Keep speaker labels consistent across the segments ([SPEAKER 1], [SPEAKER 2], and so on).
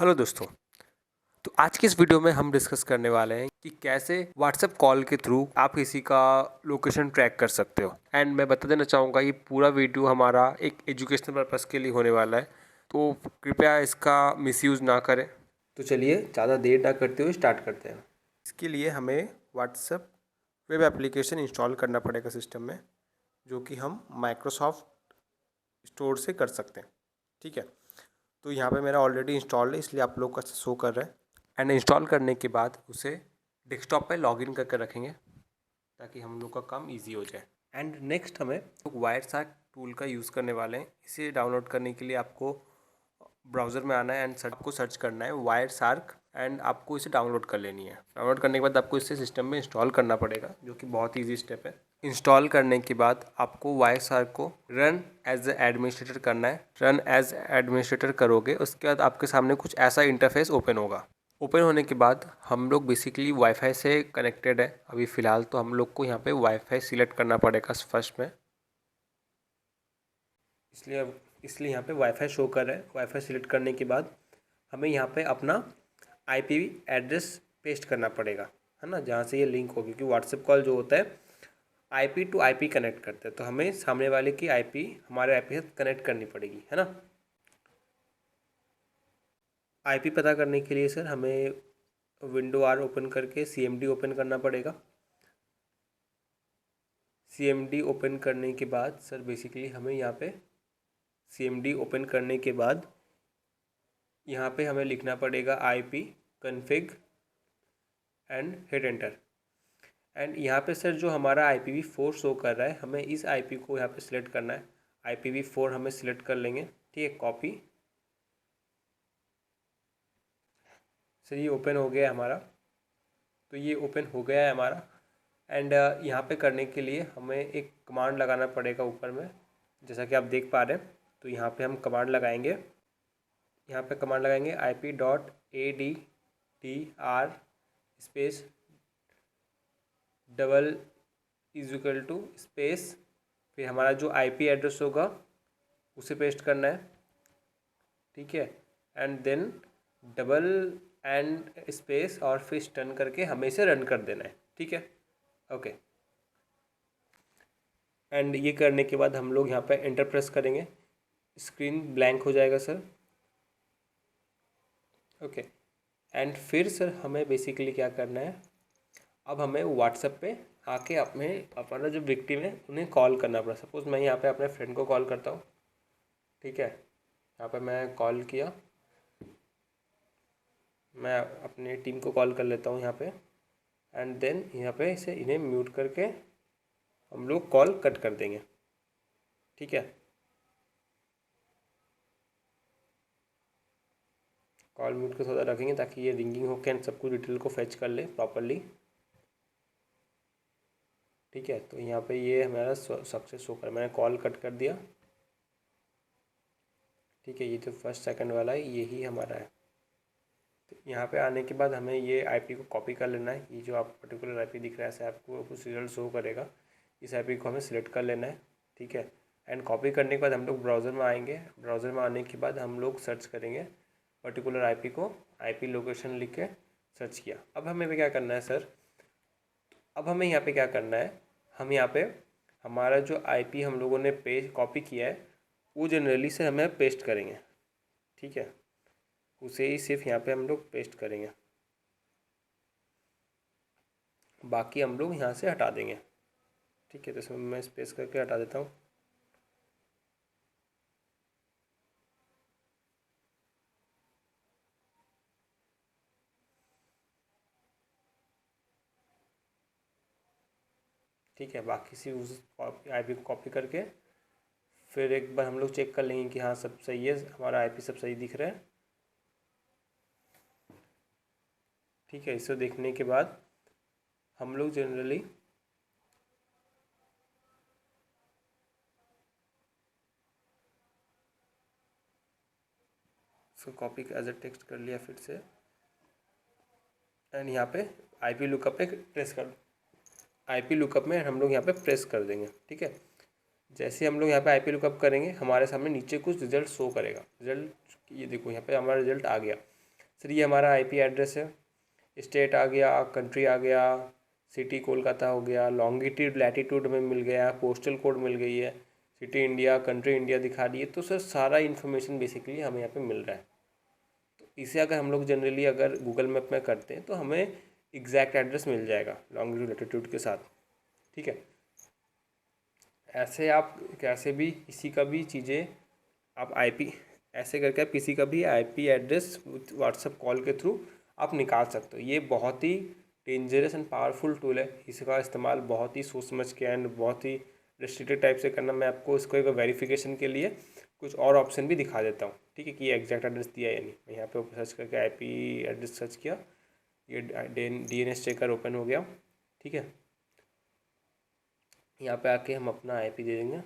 [SPEAKER 1] Hello दोस्तों। तो आज की इस वीडियो में हम डिस्कस करने वाले हैं कि कैसे व्हाट्सएप कॉल के थ्रू आप किसी का लोकेशन ट्रैक कर सकते हो। एंड मैं बता देना चाहूँगा ये पूरा वीडियो हमारा एक एजुकेशनल पर्पज़ के लिए होने वाला है, तो कृपया इसका मिसयूज़ ना करें। तो चलिए ज़्यादा देर ना करते हुए स्टार्ट करते हैं। इसके लिए हमें व्हाट्सएप वेब एप्लीकेशन इंस्टॉल करना पड़ेगा सिस्टम में, जो कि हम माइक्रोसॉफ्ट स्टोर से कर सकते हैं। ठीक है, तो यहाँ पे मेरा ऑलरेडी इंस्टॉल्ड है, इसलिए आप लोग का शो कर रहा है। एंड इंस्टॉल करने के बाद उसे डेस्कटॉप पे लॉगिन करके रखेंगे ताकि हम लोग का काम इजी हो जाए। एंड नेक्स्ट हमें वायर शार्क टूल का यूज़ करने वाले हैं। इसे डाउनलोड करने के लिए आपको ब्राउज़र में आना है एंड आपको सर्च करना है वायर शार्क एंड आपको इसे डाउनलोड कर लेनी है। डाउनलोड करने के बाद आपको इसे सिस्टम में इंस्टॉल करना पड़ेगा, जो कि बहुत ईजी स्टेप है। इंस्टॉल करने के बाद आपको वायर शार्क को रन एज ए एडमिनिस्ट्रेटर करना है। रन एज एडमिनिस्ट्रेटर करोगे उसके बाद आपके सामने कुछ ऐसा इंटरफेस ओपन होगा। ओपन होने के बाद हम लोग बेसिकली वाईफाई से कनेक्टेड है अभी फ़िलहाल, तो हम लोग को यहाँ पे वाईफाई सिलेक्ट करना पड़ेगा फर्स्ट में। इसलिए यहाँ पे वाईफाई शो कर रहा है। वाईफाई सिलेक्ट करने के बाद हमें यहाँ पे अपना आईपी एड्रेस पेस्ट करना पड़ेगा, है ना, जहाँ से ये लिंक होगी। क्योंकि व्हाट्सएप कॉल जो होता है आईपी टू आईपी कनेक्ट करते हैं, तो हमें सामने वाले की आईपी हमारे आईपी से कनेक्ट करनी पड़ेगी, है ना। आईपी पता करने के लिए सर हमें विंडो आर ओपन करके सीएमडी ओपन करना पड़ेगा। सीएमडी ओपन करने के बाद सर बेसिकली हमें यहाँ पे सीएमडी ओपन करने के बाद यहाँ पे हमें लिखना पड़ेगा IP config and hit enter. And यहाँ पे सर जो हमारा IPv4 शो कर रहा है, हमें इस आईपी को यहाँ पे सिलेक्ट करना है। IPv4 हमें सिलेक्ट कर लेंगे, ठीक है, कॉपी। सर ये ओपन हो गया है हमारा, तो ये ओपन हो गया है हमारा। एंड यहाँ पे करने के लिए हमें एक कमांड लगाना पड़ेगा ऊपर में, जैसा कि आप देख पा रहे हैं। तो यहाँ पे हम कमांड लगाएंगे, यहाँ पे कमांड लगाएंगे IP.ADDR space double equal to space, फिर हमारा जो आईपी एड्रेस होगा उसे पेस्ट करना है, ठीक है। And then double and space और फिर टर्न करके हमें इसे रन कर देना है, ठीक है, ओके। एंड ये करने के बाद हम लोग यहाँ पे एंटर प्रेस करेंगे, स्क्रीन ब्लैंक हो जाएगा सर, ओके। एंड फिर सर हमें बेसिकली क्या करना है, अब हमें व्हाट्सएप पे आके अपना जो विक्टिम है उन्हें कॉल करना पड़ा। सपोज़ मैं यहाँ पे अपने फ्रेंड को कॉल करता हूँ, ठीक है। यहाँ पे मैं कॉल किया, मैं अपनी टीम को कॉल कर लेता हूँ यहाँ पे। एंड देन यहाँ पे इन्हें म्यूट करके हम लोग कॉल कट कर देंगे, ठीक है। कॉल म्यूट के थोड़ा रखेंगे ताकि ये रिंगिंग हो के सब कुछ डिटेल को फेच कर ले प्रॉपरली, ठीक है। तो यहाँ पे ये हमारा सक्सेस शो कर, मैंने कॉल कट कर दिया, ठीक है। ये जो फर्स्ट सेकंड वाला है यही हमारा है। तो यहाँ पे आने के बाद हमें ये आईपी को कॉपी कर लेना है। ये जो आप पर्टिकुलर आईपी दिख रहा है ऐसे आपको कुछ रिजल्ट शो करेगा, इस आईपी को हमें सिलेक्ट कर लेना है, ठीक है। एंड कॉपी करने के बाद हम लोग ब्राउज़र में आएंगे। ब्राउज़र में आने के बाद हम लोग सर्च करेंगे पर्टिकुलर आईपी को, आईपी लोकेशन लिख के सर्च किया। अब हमें भी क्या करना है सर, अब हमें यहाँ पे क्या करना है, हम यहाँ पे हमारा जो आईपी हम लोगों ने पेज कॉपी किया है वो जनरली से हमें पेस्ट करेंगे, ठीक है। उसे ही सिर्फ यहाँ पे हम लोग पेस्ट करेंगे, बाकी हम लोग यहाँ से हटा देंगे, ठीक है। तो इसमें मैं स्पेस करके हटा देता हूँ, ठीक है। बाकी सी उस आईपी को कॉपी करके फिर एक बार हम लोग चेक कर लेंगे कि हाँ सब सही है, हमारा आईपी सब सही दिख रहा है, ठीक है। इसे देखने के बाद हम लोग जनरली इसको कॉपी एज ए टेक्स्ट कर लिया फिर से। एंड यहाँ पे आईपी लुकअप पे प्रेस कर, आईपी लुकअप में हम लोग यहाँ पे प्रेस कर देंगे, ठीक है। जैसे हम लोग यहाँ पे आईपी लुकअप करेंगे हमारे सामने नीचे कुछ रिजल्ट शो करेगा। रिजल्ट ये देखो यहाँ पे हमारा रिजल्ट आ गया। सर ये हमारा आईपी एड्रेस है, स्टेट आ गया, कंट्री आ गया, सिटी कोलकाता हो गया, लॉन्गिट्यूड लैटिट्यूड में मिल गया, पोस्टल कोड मिल गई है, सिटी इंडिया, कंट्री इंडिया दिखा दी है। तो सर सारा इन्फॉर्मेशन बेसिकली हमें यहाँ पे मिल रहा है। तो इसे अगर हम लोग जनरली अगर गूगल मैप में करते हैं तो हमें एग्जैक्ट एड्रेस मिल जाएगा लॉन्गिट्यूड लैटिट्यूड के साथ। ठीक है, ऐसे आप कैसे भी किसी का भी चीज़ें आप आईपी ऐसे करके आप किसी का भी आईपी एड्रेस व्हाट्सएप कॉल के थ्रू आप निकाल सकते हो। ये बहुत ही डेंजरस एंड पावरफुल टूल है, इसका इस्तेमाल बहुत ही सोच समझ के एंड बहुत ही रिस्ट्रिक्टेड टाइप से करना। मैं आपको इसको एक वेरिफिकेशन के लिए कुछ और ऑप्शन भी दिखा देता हूँ। ठीक है, कि ये एग्जैक्ट एड्रेस दिया या नहीं। मैं यहाँ पे सर्च करके आईपी एड्रेस सर्च किया, ये डीएनएस चेकर ओपन हो गया। ठीक है, यहाँ पे आके हम अपना आईपी दे देंगे।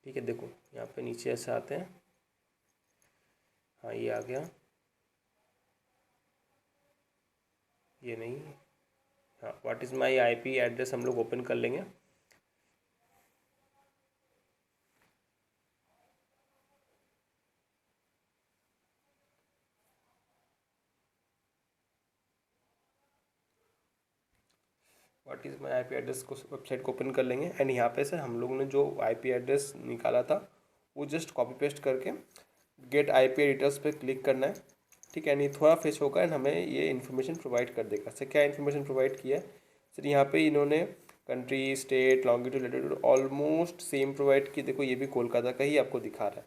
[SPEAKER 1] ठीक है, देखो यहाँ पे नीचे ऐसे आते हैं, हाँ ये आ गया, ये नहीं, हाँ what is my IP address हम लोग ओपन कर लेंगे। What is my IP address को वेबसाइट को ओपन कर लेंगे एंड यहाँ पे से हम लोग ने जो आईपी एड्रेस निकाला था वो जस्ट कॉपी पेस्ट करके गेट आईपी डिटेल्स पे क्लिक करना है। ठीक है, नहीं थोड़ा फेच होगा एंड हमें ये इन्फॉर्मेशन प्रोवाइड कर देगा। सर क्या इन्फॉर्मेशन प्रोवाइड किया है? सर यहाँ पे इन्होंने country, state, longitude, latitude almost same provide की। देखो ये भी कोलकाता का ही आपको दिखा रहा है।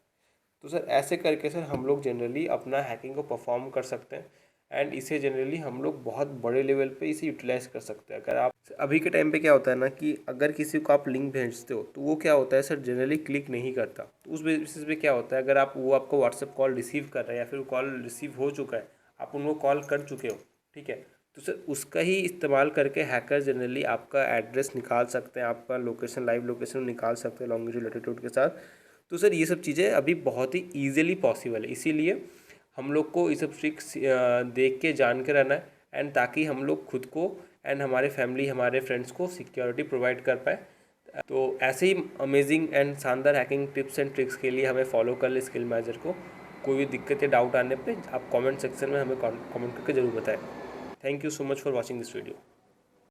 [SPEAKER 1] तो सर ऐसे करके सर हम लोग जनरली अपना हैकिंग को परफॉर्म कर सकते हैं एंड इसे जनरली हम लोग बहुत बड़े लेवल पे इसे यूटिलाइज कर सकते हैं। अगर आप अभी के टाइम पे क्या होता है ना कि अगर किसी को आप लिंक भेजते हो तो वो क्या होता है सर जनरली क्लिक नहीं करता। तो उस बेसिस पे क्या होता है, अगर आप वो आपको व्हाट्सएप कॉल रिसीव कर रहा है या फिर कॉल रिसीव हो चुका है, आप उनको कॉल कर चुके हो, ठीक है, तो सर उसका ही इस्तेमाल करके हैकर जनरली आपका एड्रेस निकाल सकते हैं, आपका लोकेशन, लाइव लोकेशन निकाल सकते हैं लॉन्गिट्यूड लैटिट्यूड के साथ। तो सर ये सब चीज़ें अभी बहुत ही ईजिली पॉसिबल है, इसीलिए हम लोग को ये सब ट्रिक्स देख के जान के रहना है एंड ताकि हम लोग खुद को एंड हमारे फैमिली, हमारे फ्रेंड्स को सिक्योरिटी प्रोवाइड कर पाए। तो ऐसे ही अमेजिंग एंड शानदार हैकिंग टिप्स एंड ट्रिक्स के लिए हमें फॉलो कर ले स्किल मैनेजर को। कोई भी दिक्कत या डाउट आने पे आप कमेंट सेक्शन में हमें कमेंट करके ज़रूर बताएं। Thank you so much for watching this video.